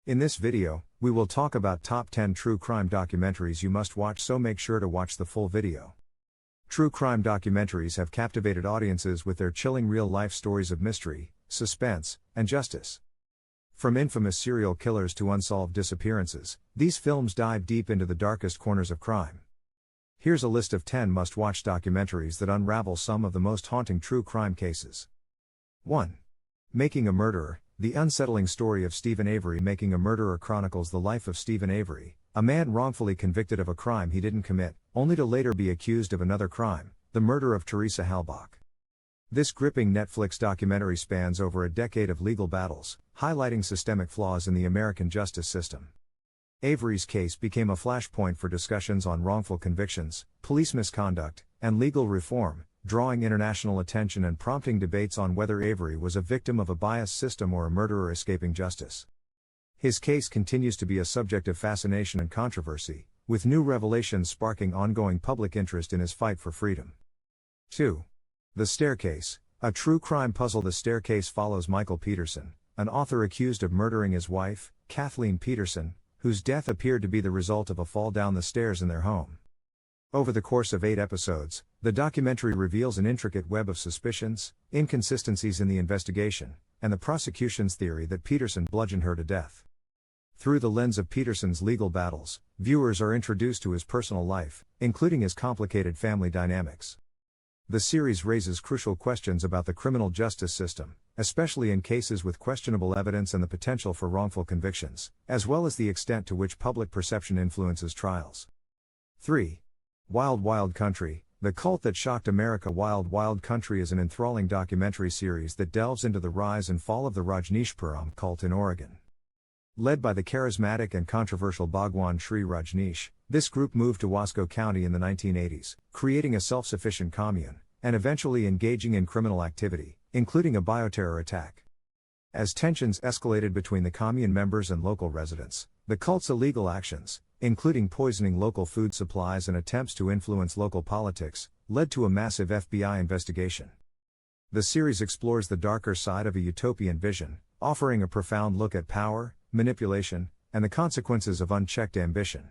In this video, we will talk about top 10 true crime documentaries you must watch, so make sure to watch the full video. True crime documentaries have captivated audiences with their chilling real-life stories of mystery, suspense, and justice. From infamous serial killers to unsolved disappearances, these films dive deep into the darkest corners of crime. Here's a list of 10 must-watch documentaries that unravel some of the most haunting true crime cases. 1. Making a Murderer. The unsettling story of Stephen Avery. Making a Murderer chronicles the life of Stephen Avery, a man wrongfully convicted of a crime he didn't commit, only to later be accused of another crime, the murder of Teresa Halbach. This gripping Netflix documentary spans over a decade of legal battles, highlighting systemic flaws in the American justice system. Avery's case became a flashpoint for discussions on wrongful convictions, police misconduct, and legal reform, drawing international attention and prompting debates on whether Avery was a victim of a biased system or a murderer escaping justice. His case continues to be a subject of fascination and controversy, with new revelations sparking ongoing public interest in his fight for freedom. 2. The Staircase, a true crime puzzle. The Staircase follows Michael Peterson, an author accused of murdering his wife, Kathleen Peterson, whose death appeared to be the result of a fall down the stairs in their home. Over the course of 8 episodes, the documentary reveals an intricate web of suspicions, inconsistencies in the investigation, and the prosecution's theory that Peterson bludgeoned her to death. Through the lens of Peterson's legal battles, viewers are introduced to his personal life, including his complicated family dynamics. The series raises crucial questions about the criminal justice system, especially in cases with questionable evidence and the potential for wrongful convictions, as well as the extent to which public perception influences trials. 3. Wild Wild Country, the cult that shocked America. Wild Wild Country is an enthralling documentary series that delves into the rise and fall of the Rajneeshpuram cult in Oregon. Led by the charismatic and controversial Bhagwan Shree Rajneesh, this group moved to Wasco County in the 1980s, creating a self-sufficient commune, and eventually engaging in criminal activity, including a bioterror attack. As tensions escalated between the commune members and local residents, the cult's illegal actions, including poisoning local food supplies and attempts to influence local politics, led to a massive FBI investigation. The series explores the darker side of a utopian vision, offering a profound look at power, manipulation, and the consequences of unchecked ambition.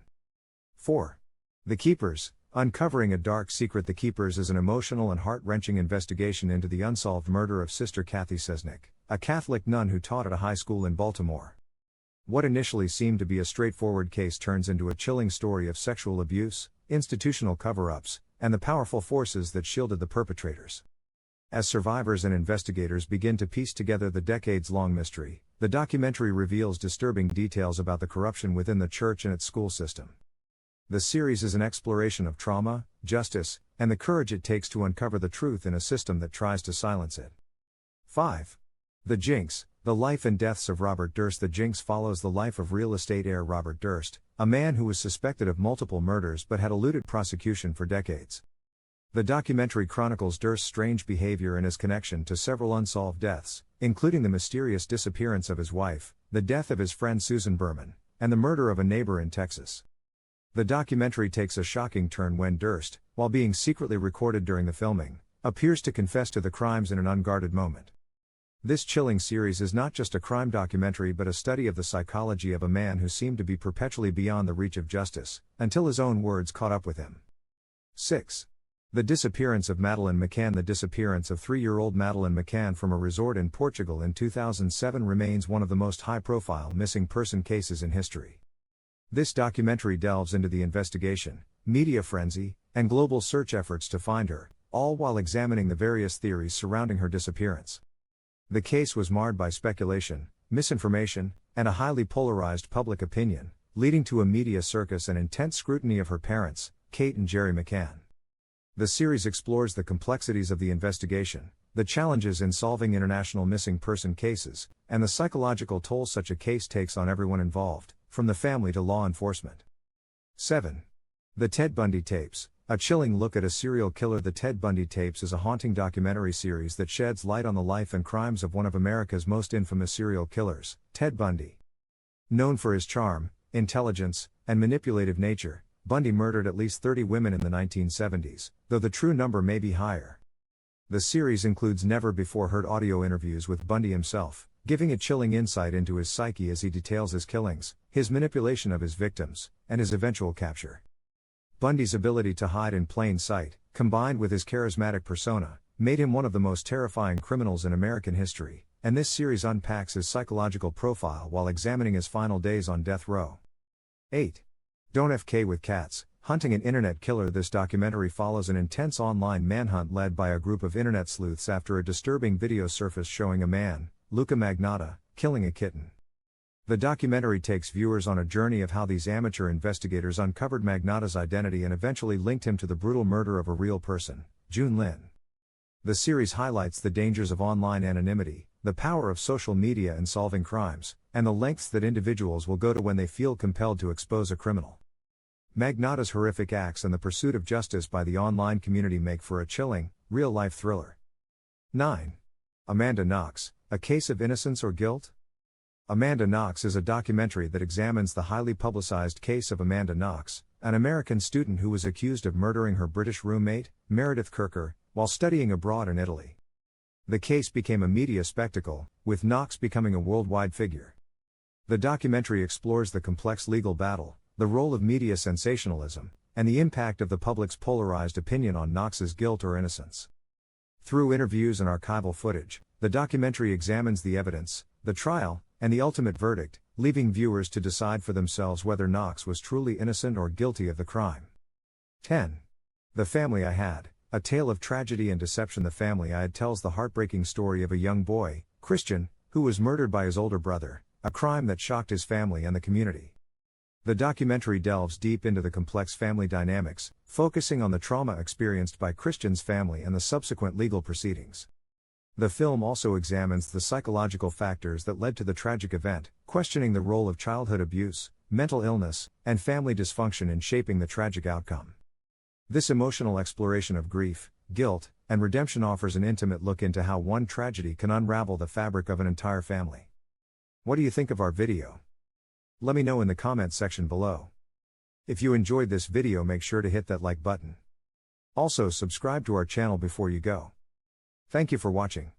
4. The Keepers, uncovering a dark secret. The Keepers is an emotional and heart-wrenching investigation into the unsolved murder of Sister Kathy Sesnick, a Catholic nun who taught at a high school in Baltimore. What initially seemed to be a straightforward case turns into a chilling story of sexual abuse, institutional cover-ups, and the powerful forces that shielded the perpetrators. As survivors and investigators begin to piece together the decades-long mystery, the documentary reveals disturbing details about the corruption within the church and its school system. The series is an exploration of trauma, justice, and the courage it takes to uncover the truth in a system that tries to silence it. 5. The Jinx, the life and deaths of Robert Durst. The Jinx follows the life of real estate heir Robert Durst, a man who was suspected of multiple murders but had eluded prosecution for decades. The documentary chronicles Durst's strange behavior and his connection to several unsolved deaths, including the mysterious disappearance of his wife, the death of his friend Susan Berman, and the murder of a neighbor in Texas. The documentary takes a shocking turn when Durst, while being secretly recorded during the filming, appears to confess to the crimes in an unguarded moment. This chilling series is not just a crime documentary but a study of the psychology of a man who seemed to be perpetually beyond the reach of justice, until his own words caught up with him. 6. The Disappearance of Madeleine McCann. The disappearance of 3-year-old Madeleine McCann from a resort in Portugal in 2007 remains one of the most high-profile missing person cases in history. This documentary delves into the investigation, media frenzy, and global search efforts to find her, all while examining the various theories surrounding her disappearance. The case was marred by speculation, misinformation, and a highly polarized public opinion, leading to a media circus and intense scrutiny of her parents, Kate and Jerry McCann. The series explores the complexities of the investigation, the challenges in solving international missing person cases, and the psychological toll such a case takes on everyone involved, from the family to law enforcement. 7. The Ted Bundy Tapes, a chilling look at a serial killer. The Ted Bundy Tapes is a haunting documentary series that sheds light on the life and crimes of one of America's most infamous serial killers, Ted Bundy. Known for his charm, intelligence, and manipulative nature, Bundy murdered at least 30 women in the 1970s, though the true number may be higher. The series includes never-before-heard audio interviews with Bundy himself, giving a chilling insight into his psyche as he details his killings, his manipulation of his victims, and his eventual capture. Bundy's ability to hide in plain sight, combined with his charismatic persona, made him one of the most terrifying criminals in American history, and this series unpacks his psychological profile while examining his final days on death row. 8. Don't FK with Cats, Hunting an Internet Killer. This documentary follows an intense online manhunt led by a group of internet sleuths after a disturbing video surfaced showing a man, Luca Magnotta, killing a kitten. The documentary takes viewers on a journey of how these amateur investigators uncovered Magnotta's identity and eventually linked him to the brutal murder of a real person, June Lin. The series highlights the dangers of online anonymity, the power of social media in solving crimes, and the lengths that individuals will go to when they feel compelled to expose a criminal. Magnotta's horrific acts and the pursuit of justice by the online community make for a chilling, real-life thriller. 9. Amanda Knox, A Case of Innocence or Guilt? Amanda Knox is a documentary that examines the highly publicized case of Amanda Knox, an American student who was accused of murdering her British roommate, Meredith Kirker, while studying abroad in Italy. The case became a media spectacle, with Knox becoming a worldwide figure. The documentary explores the complex legal battle, the role of media sensationalism, and the impact of the public's polarized opinion on Knox's guilt or innocence. Through interviews and archival footage, the documentary examines the evidence, the trial, and the ultimate verdict, leaving viewers to decide for themselves whether Knox was truly innocent or guilty of the crime. 10. The Family I Had, A Tale of Tragedy and Deception. The Family I Had tells the heartbreaking story of a young boy, Christian, who was murdered by his older brother, a crime that shocked his family and the community. The documentary delves deep into the complex family dynamics, focusing on the trauma experienced by Christian's family and the subsequent legal proceedings. The film also examines the psychological factors that led to the tragic event, questioning the role of childhood abuse, mental illness, and family dysfunction in shaping the tragic outcome. This emotional exploration of grief, guilt, and redemption offers an intimate look into how one tragedy can unravel the fabric of an entire family. What do you think of our video? Let me know in the comments section below. If you enjoyed this video, make sure to hit that like button. Also, subscribe to our channel before you go. Thank you for watching.